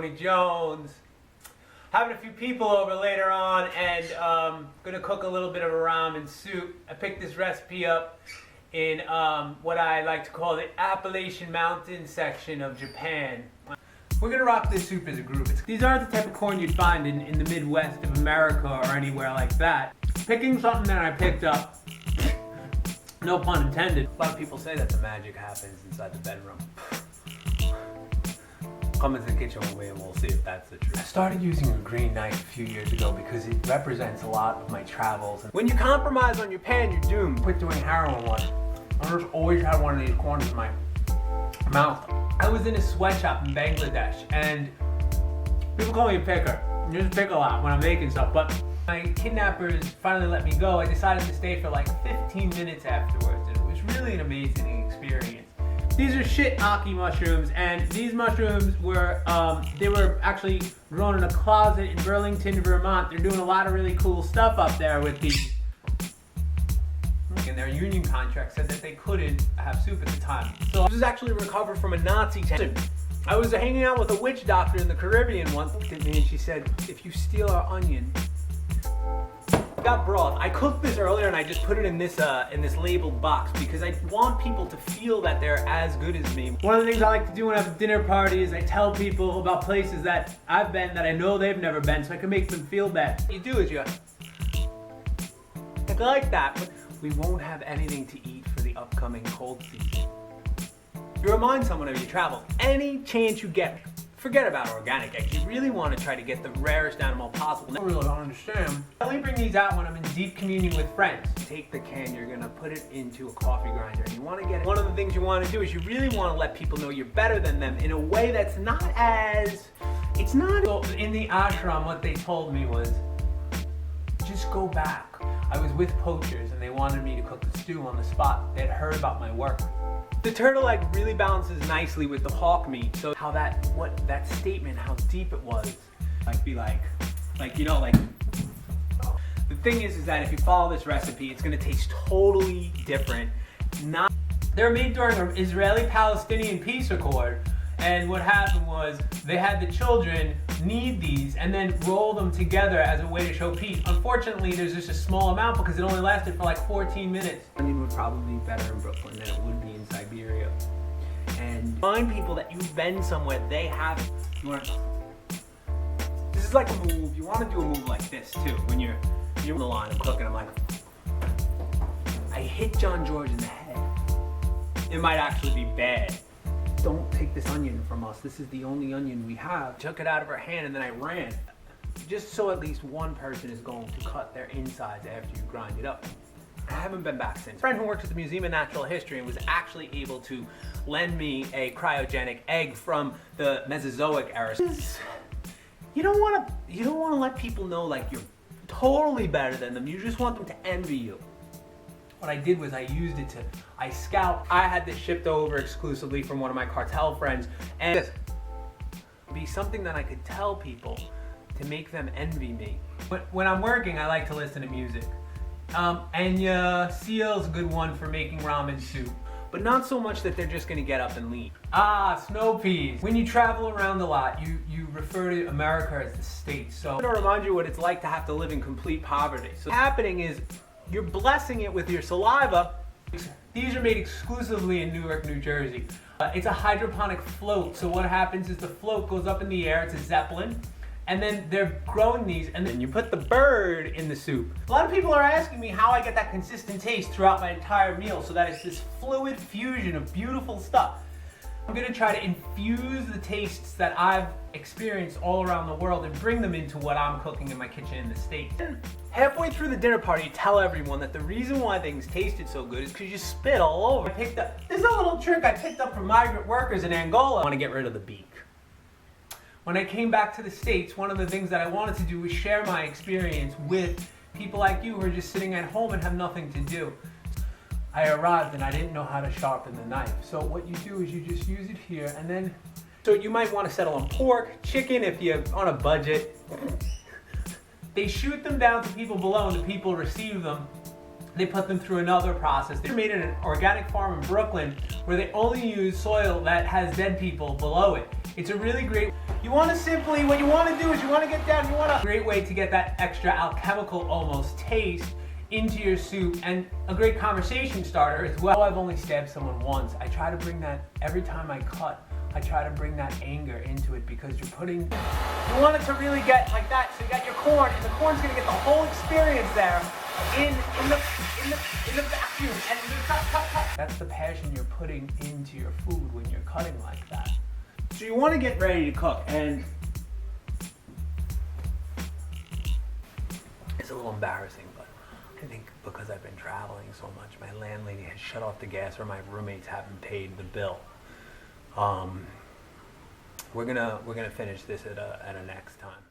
Tony Jones. Having a few people over later on, and gonna cook a little bit of a ramen soup. I picked this recipe up in what I like to call the Appalachian Mountain section of Japan. We're gonna rock this soup as a group. These aren't the type of corn you'd find in the Midwest of America or anywhere like that. Picking something that I picked up, no pun intended. A lot of people say that the magic happens inside the bedroom. Come into the kitchen with me and we'll see if that's the truth. I started using a green knife a few years ago because it represents a lot of my travels. When you compromise on your pan, you're doomed. Quit doing heroin once. I just always had one of these corners in my mouth. I was in a sweatshop in Bangladesh and people call me a picker. I just pick a lot when I'm making stuff, but my kidnappers finally let me go. I decided to stay for like 15 minutes afterwards, and it was really an amazing experience. These are shiitake mushrooms, and these mushrooms were, they were actually grown in a closet in Burlington, Vermont. They're doing a lot of really cool stuff up there with these. And their union contract said that they couldn't have soup at the time. So this is actually recovered from a Nazi tent. I was hanging out with a witch doctor in the Caribbean once, looked at me and she said, if you steal our onion, got broth. I cooked this earlier and I just put it in this labeled box because I want people to feel that they're as good as me. One of the things I like to do when I have a dinner party is I tell people about places that I've been that I know they've never been, so I can make them feel bad. What you do is you like that, but we won't have anything to eat for the upcoming cold season. You remind someone of your travel. Any chance you get, forget about organic eggs. You really want to try to get the rarest animal possible. I really don't understand. I only bring these out when I'm in deep communion with friends. Take the can, you're gonna put it into a coffee grinder, and you want to get it. One of the things you want to do is you really want to let people know you're better than them in a way that's not as, it's not. So in the ashram, what they told me was, just go back. I was with poachers and they wanted me to cook the stew on the spot. They had heard about my work. The turtle egg really balances nicely with the hawk meat. So how that statement, how deep it was. The thing is that if you follow this recipe, it's gonna taste totally different. They're made during an Israeli-Palestinian peace accord. And what happened was they had the children knead these and then roll them together as a way to show peace. Unfortunately, there's just a small amount because it only lasted for like 14 minutes. Onion would probably be better in Brooklyn than it would be in Siberia. And find people that you've been somewhere they haven't. This is like a move. You want to do a move like this too. When you're on the line of cooking, I'm like, I hit John George in the head. It might actually be bad. Don't take this onion from us. This is the only onion we have. Took it out of her hand and then I ran. Just so at least one person is going to cut their insides after you grind it up. I haven't been back since. A friend who works at the Museum of Natural History and was actually able to lend me a cryogenic egg from the Mesozoic era. You don't want to let people know like you're totally better than them. You just want them to envy you. What I did was I scalped. I had this shipped over exclusively from one of my cartel friends, and this be something that I could tell people to make them envy me. But when I'm working, I like to listen to music. Enya, Seal's a good one for making ramen soup, but not so much that they're just gonna get up and leave. Snow peas. When you travel around a lot, you refer to America as the States. So I'm gonna remind you what it's like to have to live in complete poverty. So what's happening is, you're blessing it with your saliva. These are made exclusively in Newark, New Jersey. It's a hydroponic float. So what happens is the float goes up in the air, it's a Zeppelin, and then they're growing these, and then you put the bird in the soup. A lot of people are asking me how I get that consistent taste throughout my entire meal so that it's this fluid fusion of beautiful stuff. I'm gonna try to infuse the tastes that I've experienced all around the world and bring them into what I'm cooking in my kitchen in the States. Halfway through the dinner party, you tell everyone that the reason why things tasted so good is because you spit all over. This is a little trick I picked up from migrant workers in Angola. I want to get rid of the beak. When I came back to the States, one of the things that I wanted to do was share my experience with people like you who are just sitting at home and have nothing to do. I arrived and I didn't know how to sharpen the knife. So what you do is you just use it here and then, so you might want to settle on pork, chicken if you're on a budget. They shoot them down to people below and the people receive them. They put them through another process. They're made in an organic farm in Brooklyn where they only use soil that has dead people below it. It's a really great, you want to simply, what you want to do is you want to get down, you want a great way to get that extra alchemical almost taste into your soup, and a great conversation starter as well. I've only stabbed someone once. I try to bring that, every time I cut, I try to bring that anger into it, because you're putting, you want it to really get like that. So you got your corn, and the corn's gonna get the whole experience there in the vacuum, and you cut. That's the passion you're putting into your food when you're cutting like that. So you want to get ready to cook, and it's a little embarrassing, but I think because I've been traveling so much, my landlady has shut off the gas, or my roommates haven't paid the bill. We're gonna finish this at a next time.